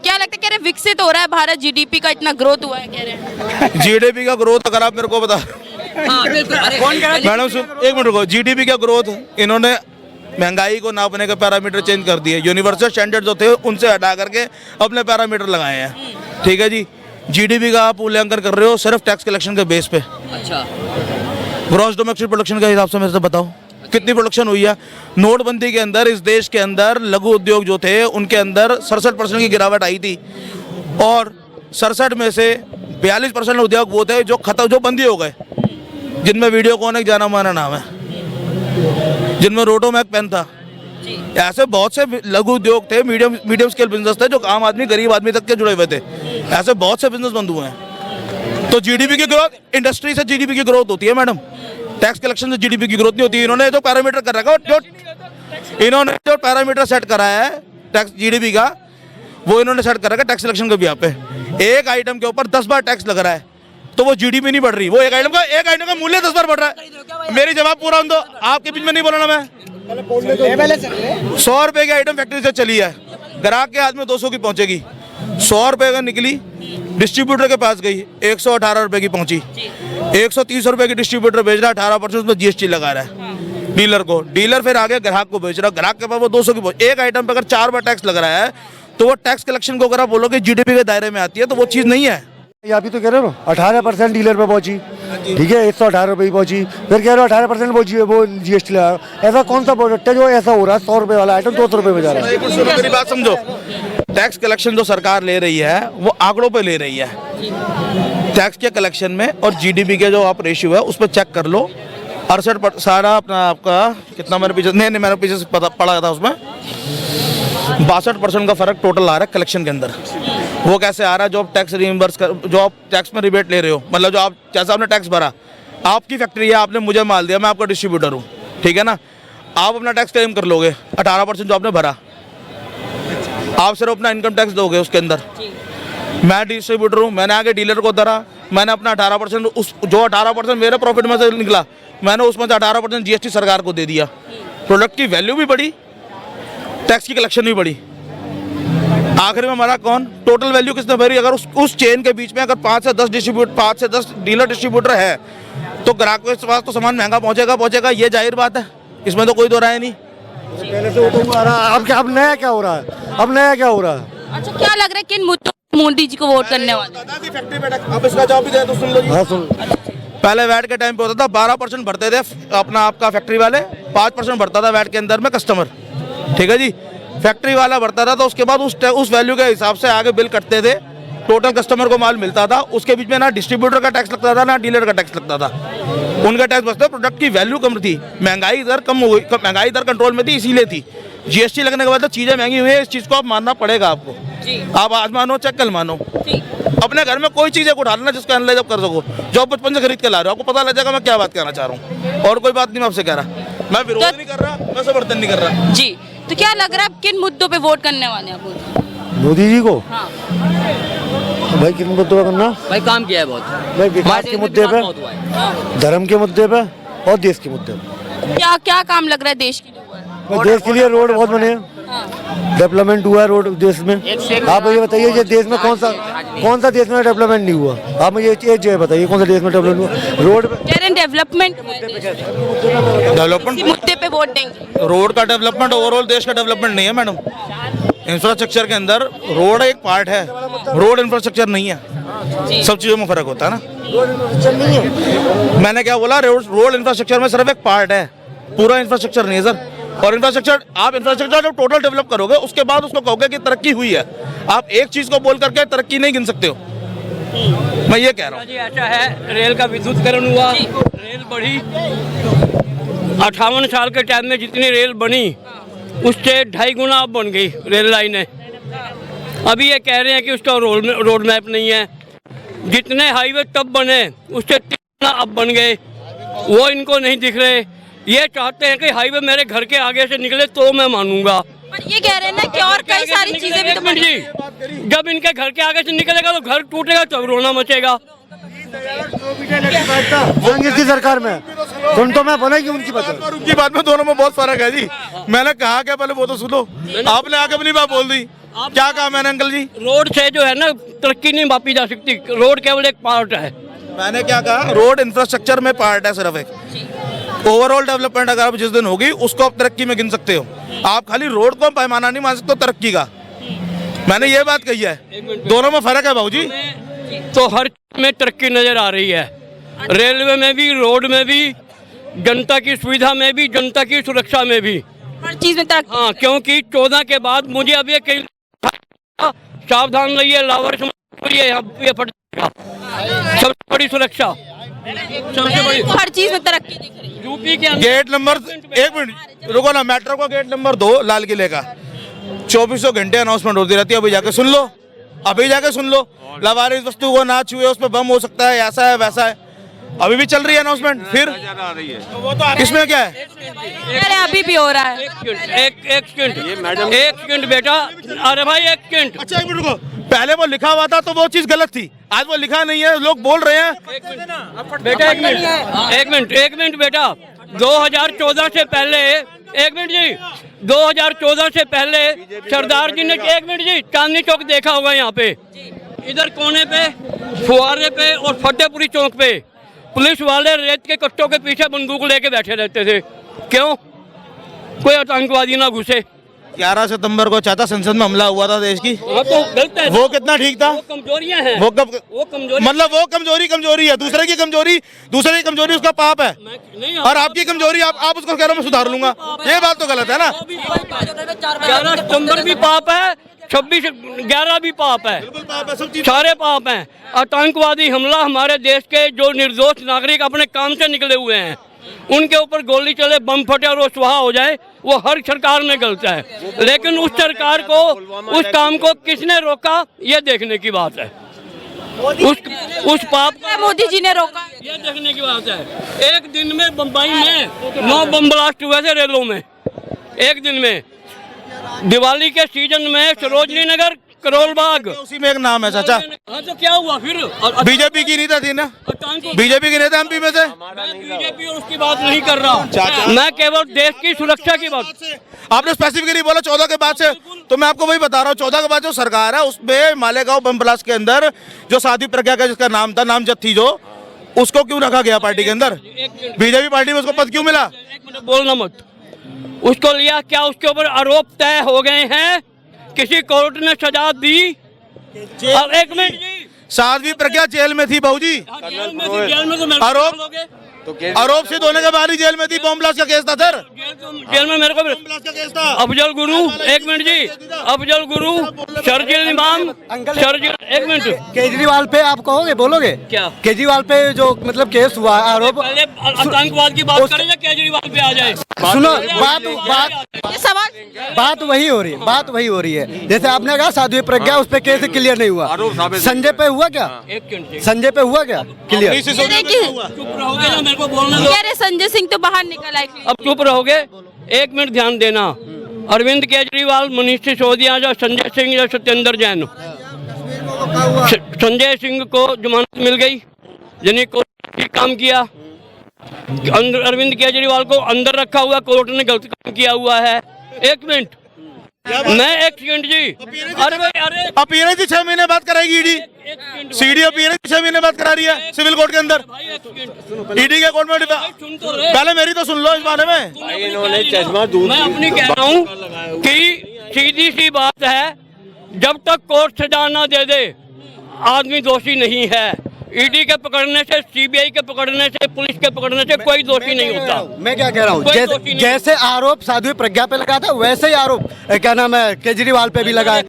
क्या लगता है, कह रहे विकसित हो रहा है भारत, जीडीपी का इतना ग्रोथ हुआ है कह रहे हैं। जीडीपी का ग्रोथ अगर आप मेरे को बता मैडम सुन एक मिनट रुको, जीडीपी का ग्रोथ इन्होंने महंगाई को नापने के पैरामीटर चेंज कर दिए, यूनिवर्सल स्टैंडर्ड जो थे उनसे हटा करके अपने पैरामीटर लगाए हैं। ठीक है जी, जीडीपी का आप मूल्यांकन कर रहे हो सिर्फ टैक्स कलेक्शन के बेस पे। अच्छा, ग्रॉस डोमेस्टिक प्रोडक्शन के हिसाब से मेरे से बताओ कितनी प्रोडक्शन हुई है। नोटबंदी के अंदर इस देश के अंदर लघु उद्योग जो थे उनके अंदर 67% की गिरावट आई थी, और 67 में से 42% उद्योग वो थे जो बंदी हो गए, जिनमें वीडियोकॉन एक जाना माना नाम है, जिनमें रोटोमैक पेन था। ऐसे बहुत से लघु उद्योग थे, मीडियम स्केल बिजनेस थे जो आम आदमी गरीब आदमी तक के जुड़े हुए थे। ऐसे बहुत से बिजनेस बंद हुए हैं। तो जीडीपी की ग्रोथ, इंडस्ट्री से जीडीपी की ग्रोथ होती है मैडम, टैक्स कलेक्शन से जीडीपी की ग्रोथ नहीं होती। इन्होंने जो पैरामीटर कर रखा है, इन्होंने जो पैरामीटर सेट करा है टैक्स जीडीपी का, वो इन्होंने सेट कर रखा है टैक्स कलेक्शन के भी। यहाँ पे एक आइटम के ऊपर 10 बार टैक्स लग रहा है तो वो जीडीपी नहीं बढ़ रही, वो एक आइटम का मूल्य 10 बार बढ़ रहा है। मेरी जवाब पूरा होने दो, आपके बीच में नहीं बोलना मैं। 100 रुपए की आइटम फैक्ट्री से चली है, ग्राहक के हाथ में 200 की पहुंचेगी। 100 रुपए का निकली, डिस्ट्रीब्यूटर के पास गई, 118 रुपए की पहुंची। 130 रुपए की डिस्ट्रीब्यूटर बेच रहा है, 18% उसमें जीएसटी लगा रहा है डीलर को। डीलर फिर आगे ग्राहक को बेच रहा है, ग्राहक के पास वो 200 की पहुंच। एक आइटम पे अगर 4 बार टैक्स लग रहा है तो वो टैक्स कलेक्शन को अगर आप बोलोगे जीडीपी के दायरे में आती है तो वो चीज़ नहीं है। आप ही तो कह रहे हो 18% डीलर पे पहुंची, ठीक है, 118 रुपये ही पहुंची, फिर कह रहे हो 18% वो जीएसटी लगा। ऐसा कौन सा प्रोडक्ट है जो ऐसा हो रहा है 100 रुपये वाला आइटम 200 रुपये में जा रहा है? मेरी बात समझो, टैक्स कलेक्शन जो सरकार ले रही है वो आंकड़ों पे ले रही है। टैक्स के कलेक्शन में और जीडीपी के जो आप रेशियो है उस पर चेक कर लो। 68 सारा अपना आपका कितना मेरे पीछे नहीं मैंने पीछे से पढ़ा था, उसमें 62% का फर्क टोटल आ रहा है कलेक्शन के अंदर। वो कैसे आ रहा है? जो आप टैक्स रिइंबर्स कर, जो आप टैक्स में रिबेट ले रहे हो, मतलब जो आप जैसा आपने टैक्स भरा, आपकी फैक्ट्री है, आपने मुझे माल दिया, मैं आपका डिस्ट्रीब्यूटर हूँ, ठीक है ना, आप अपना टैक्स क्लेम कर लोगे 18% जो आपने भरा, आप सिर्फ अपना इनकम टैक्स दोगे उसके अंदर। मैं डिस्ट्रीब्यूटर हूँ, मैंने आगे डीलर को धरा, मैंने अपना 18% उस जो 18% मेरे प्रॉफिट में से निकला, मैंने उसमें से 18% जीएसटी सरकार को दे दिया। प्रोडक्ट की वैल्यू भी बढ़ी, टैक्स की कलेक्शन भी बढ़ी। आखिर में हमारा कौन? टोटल वैल्यू किसने भरी? अगर उस चेन के बीच में अगर 5 से 10 डीलर डिस्ट्रीब्यूटर है तो ग्राहक के पास तो सामान महंगा पहुंचेगा, ये जाहिर बात है, इसमें तो कोई दो राय नहीं। पहले से वो तो आ रहा है, अब नया क्या हो रहा है? अब नया क्या हो रहा है? अच्छा, क्या लग रहा है किन मुद्दों पर मोदी जी को वोट करने वाले? अब इसका जवाब भी दे तो सुन लो जी। हाँ सुन। पहले वैट के टाइम पे होता था 12% भरते थे अपना आपका फैक्ट्री वाले, 5% भरता था वैट के अंदर में कस्टमर, ठीक है जी, फैक्ट्री वाला भरता था। तो उसके बाद उस वैल्यू के हिसाब से आगे बिल कटते थे, टोटल कस्टमर को माल मिलता था। उसके बीच में ना डिस्ट्रीब्यूटर का टैक्स लगता था ना डीलर का टैक्स लगता था, उनका टैक्स बचता। प्रोडक्ट की वैल्यू कम थी, महंगाई दर कम हो गई, महंगाई दर कंट्रोल में थी, इसीलिए थी। जीएसटी लगने के बाद तो चीज़ें महंगी हुई है, इस चीज़ को आप मानना पड़ेगा आपको। आप आज मानो चाहे कल मानो, अपने घर में कोई चीज़ उठा लेना जिसका एनालाइज आप कर सको, जो आप बचपन से खरीद के ला रहे हो, आपको पता लग जाएगा मैं क्या बात कहना चाह रहा हूँ। और कोई बात नहीं मैं आपसे कह रहा, मैं विरोध नहीं कर रहा, मैं समर्थन नहीं कर रहा जी। तो क्या लग रहा है आप किन मुद्दों पे वोट करने वाले हैं आप? मोदी जी को? हाँ। भाई किन मुद्दों पे करना? भाई काम किया है बहुत, भाई विकास के मुद्दे पे, धर्म के मुद्दे पे और देश के मुद्दे पे। क्या क्या काम लग रहा है देश के लिए हुआ है? देश के लिए रोड बहुत बने हैं, डेवलपमेंट हुआ है रोड देश में। आप मुझे बताइए ये देश में कौन सा देश में डेवलपमेंट नहीं हुआ? आप मुझे एक जगह बताइए कौन सा देश में डेवलपमेंट हुआ? रोड डेवलपमेंट मुद्दे पे वोट देंगे। रोड का डेवलपमेंट ओवरऑल देश का डेवलपमेंट नहीं है मैडम। इंफ्रास्ट्रक्चर के अंदर रोड एक पार्ट है, रोड इंफ्रास्ट्रक्चर नहीं है। सब चीज़ों में फर्क होता है ना। मैंने क्या बोला? रोड इंफ्रास्ट्रक्चर में सिर्फ एक पार्ट है, पूरा इंफ्रास्ट्रक्चर नहीं है सर। और इंफ्रास्ट्रक्चर जब टोटल डेवलप करोगे उसके बाद उसको कहोगे कि तरक्की हुई है। आप एक चीज़ को बोल करके तरक्की नहीं गिन सकते हो, मैं ये कह रहा हूँ। ऐसा है, रेल का विद्युतीकरण हुआ, रेल बढ़ी। 58 साल के टाइम में जितनी रेल बनी उससे 2.5 गुना अब बन गई रेल लाइनें। अभी ये कह रहे हैं कि उसका रोड मैप नहीं है। जितने हाईवे तब बने उससे 3 गुना अब बन गए, वो इनको नहीं दिख रहे। ये चाहते हैं कि हाईवे मेरे घर के आगे से निकले तो मैं मानूंगा। पर ये कह रहे हैं ना कि और कई सारी चीजें भी तो बनी। जी, जब इनके घर के आगे से निकलेगा तो घर टूटेगा, तब रोना मचेगा। किसकी सरकार में सुन तो मैं बोला कि उनकी बात में दोनों में बहुत फर्क है जी। मैंने कहा क्या पहले वो तो सुनो, आपने आके अपनी बात बोल दी। क्या कहा मैंने अंकल जी? रोड से जो है ना तरक्की नहीं मापी जा सकती, रोड केवल एक पार्ट है। मैंने क्या कहा? रोड इंफ्रास्ट्रक्चर में पार्ट है सिर्फ एक। ओवरऑल डेवलपमेंट अगर आप जिस दिन होगी उसको आप तरक्की में गिन सकते हो। आप खाली रोड को पैमाना नहीं मान सकते तरक्की का। मैंने ये बात कही है, दोनों में फर्क है भाऊजी। तो हर चीज में तरक्की नजर आ रही है, रेलवे में भी, रोड में भी, जनता की सुविधा में भी, जनता की सुरक्षा में भी, हर चीज में तरक्की। हाँ, क्योंकि 14 के बाद मुझे अब ये कहीं सावधान रहिए, लावर ये फट जाएगा। सबसे बड़ी सुरक्षा, सबसे बड़ी हर चीज में तरक्की दिख रही है। यूपी के अंदर गेट नंबर, एक मिनट रुको ना, मेट्रो का गेट नंबर 2 लाल किले का 2400 घंटे अनाउंसमेंट होती रहती है। अभी जाके सुन लो, अभी जाके सुन लो। लावारिस वस्तु को ना छुए, उस पर बम हो सकता है, ऐसा है वैसा है, अभी भी चल रही है अनाउंसमेंट। फिर इसमें क्या है? अरे अभी भी हो रहा है। एक सेकंड बेटा, अरे भाई एक सेकंड। अच्छा एक मिनट रुको, पहले वो लिखा हुआ था तो वो चीज गलत थी, आज वो लिखा नहीं है, लोग बोल रहे हैं। बेटा एक मिनट बेटा, 2014 से पहले, एक मिनट जी, 2014 से पहले सरदार जी ने, एक मिनट जी, चांदनी चौक देखा होगा यहाँ पे, इधर कोने पे, फुहारे पे और फतेहपुरी चौक पे पुलिस वाले रेत के कट्टों के पीछे बंदूक लेके बैठे रहते थे। क्यों? कोई आतंकवादी ना घुसे। 11 सितंबर को चाचा संसद में हमला हुआ था देश की, वो तो गलत है, वो कितना ठीक था? वो कमजोरियां हैं, वो कब, वो कमजोरी, मतलब वो कमजोरी है, दूसरे की कमजोरी उसका पाप है, नहीं, और आपकी कमजोरी आप उसको कह रहे हो मैं सुधार लूंगा, ये बात तो गलत है ना। 11 सितंबर भी पाप है, 26/11 भी पाप है, सारे पाप हैं। आतंकवादी हमला, हमारे देश के जो निर्दोष नागरिक अपने काम से निकले हुए हैं उनके ऊपर गोली चले, बम फटे और वो स्वाहा हो जाए, वो हर सरकार में गलत है। लेकिन उस सरकार को, उस काम को किसने रोका, ये देखने की बात है। उस पाप को मोदी जी ने रोका, ये देखने की बात है। एक दिन में बम्बई में 9 बम ब्लास्ट हुए थे रेलों में, एक दिन में। दिवाली के सीजन में सरोजनी नगर, करोल बाग, उसी में एक नाम है चाचा। हाँ तो क्या हुआ फिर? बीजेपी की नेता थी ना, बीजेपी के नेता एमपी में से। बीजेपी और उसकी बात नहीं कर रहा, मैं केवल देश की सुरक्षा की बात। आपने स्पेसिफिकली बोला 14 के बाद से, तो मैं आपको वही बता रहा हूँ, 14 के बाद जो सरकार है उसमें मालेगांव बम ब्लास्ट के अंदर जो साध्वी प्रज्ञा का जिसका नाम था, नामजद थी जो, उसको क्यों रखा गया पार्टी के अंदर? बीजेपी पार्टी में उसको पद क्यों मिला? एक मिनट बोलना मत, उसको लिया क्या? उसके ऊपर आरोप तय हो गए हैं, किसी कोर्ट ने सजा दी। अब एक मिनट जी, साध्वी प्रज्ञा जेल में थी भाऊजी, जेल में तो आरोप सिद्ध होने के बाद ही जेल में थी। बम ब्लास्ट का केस था सर, जेल में मेरे को ब्लास्ट का केस था। अफजल गुरु, एक मिनट जी, अफजल गुरु, शर्जिल इमाम, शर्जिल, एक मिनट। केजरीवाल पे आप कहोगे, बोलोगे क्या? केजरीवाल पे जो मतलब केस हुआ, आरोप, पहले आतंकवाद की बात करें या केजरीवाल पे आ जाए? सुनो, ये सवाल बात वही हो रही है। जैसे आपने कहा साध्वी प्रज्ञा, उस पे केस क्लियर नहीं हुआ, संजय पे हुआ क्या? एक मिनट, संजय पे हुआ क्या क्लियर? चुप रहोगे ना, मेरे को बोलने दो। अरे संजय सिंह तो बाहर निकल आए। अब चुप रहोगे, एक मिनट ध्यान देना। अरविंद केजरीवाल, मनीष सिसोदिया या संजय सिंह या सत्येंद्र जैन, संजय सिंह को जमानत मिल गई, यानी कोर्ट ने काम किया। अरविंद केजरीवाल को अंदर रखा हुआ, कोर्ट ने गलत काम किया हुआ है। एक मिनट, मैं एक सेकंड जी, अरे भाई, अरे अपीयरेंस 6 महीने बाद कराएगी ईडी, सीडी अपीयरेंस 6 महीने बाद करा रही है सिविल कोर्ट के अंदर, ईडी के कोर्ट में। पहले मेरी तो सुन लो इस बारे में। मैं अपनी कह रहा हूँ कि सीधी सी बात है, जब तक कोर्ट सजा ना दे दे आदमी दोषी नहीं है। ईडी के पकड़ने से, सीबीआई के पकड़ने से, पुलिस के पकड़ने से कोई दोषी नहीं होता। मैं क्या कह रहा हूँ, जैसे आरोप साध्वी प्रज्ञा पे लगा था, वैसे ही आरोप क्या नाम है केजरीवाल पे भी लगा है।